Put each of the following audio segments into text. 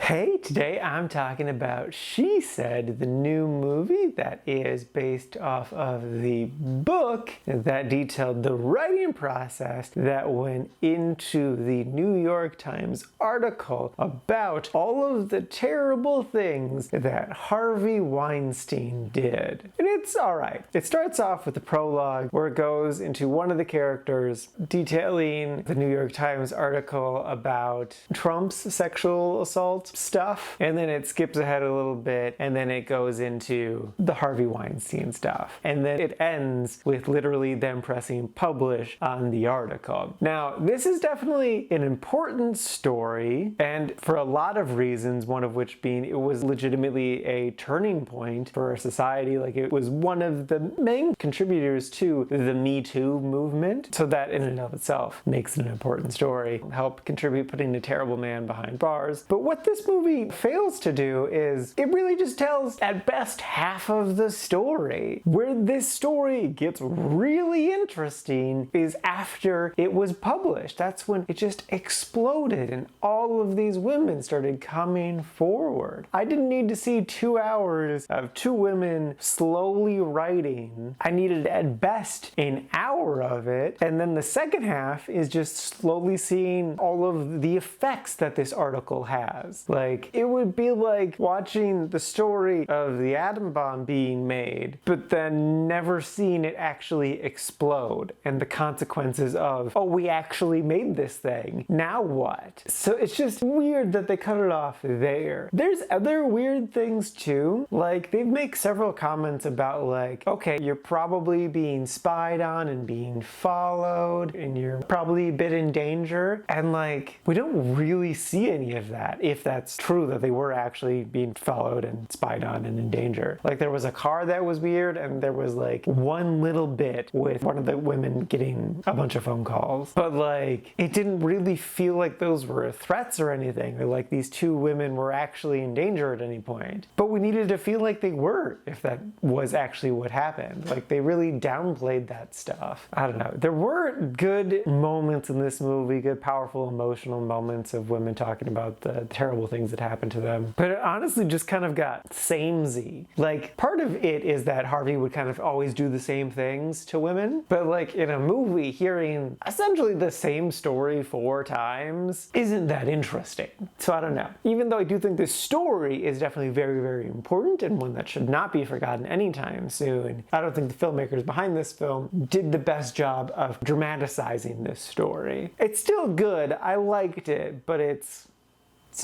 Hey, today I'm talking about She Said, the new movie that is based off of the book that detailed the writing process that went into the New York Times article about all of the terrible things that Harvey Weinstein did. And it's alright. It starts off with the prologue where it goes into one of the characters detailing the New York Times article about Trump's sexual assault stuff, and then it skips ahead a little bit and then it goes into the Harvey Weinstein stuff, and then it ends with literally them pressing publish on the article. Now, this is definitely an important story, and for a lot of reasons, one of which being it was legitimately a turning point for our society. Like, it was one of the main contributors to the Me Too movement, so that in and of itself makes it an important story. Help contribute putting a terrible man behind bars. But what this movie fails to do is it really just tells at best half of the story. Where this story gets really interesting is after it was published. That's when it just exploded and all of these women started coming forward. I didn't need to see 2 hours of two women slowly writing. I needed at best an hour of it, and then the second half is just slowly seeing all of the effects that this article has. Like, it would be like watching the story of the atom bomb being made, but then never seeing it actually explode and the consequences of, oh, we actually made this thing. Now what? So it's just weird that they cut it off there. There's other weird things too. Like, they make several comments about, like, okay, you're probably being spied on and being followed and you're probably a bit in danger. And like, we don't really see any of that, if that's true that they were actually being followed and spied on and in danger. Like, there was a car that was weird, and there was like one little bit with one of the women getting a bunch of phone calls. But like, it didn't really feel like those were threats or anything, or like these two women were actually in danger at any point. But we needed to feel like they were, if that was actually what happened. Like, they really downplayed that stuff. I don't know. There were good moments in this movie, good, powerful, emotional moments of women talking about the terrible things that happened to them. But it honestly just kind of got samey. Like, part of it is that Harvey would kind of always do the same things to women. But like, in a movie, hearing essentially the same story 4 times isn't that interesting. So I don't know. Even though I do think this story is definitely very, very important and one that should not be forgotten anytime soon, I don't think the filmmakers behind this film did the best job of dramatizing this story. It's still good. I liked it, but it's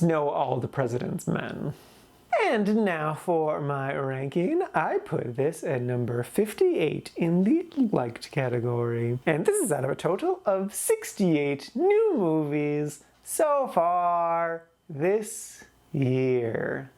no All the President's Men. And now for my ranking. I put this at number 58 in the liked category. And this is out of a total of 68 new movies so far this year.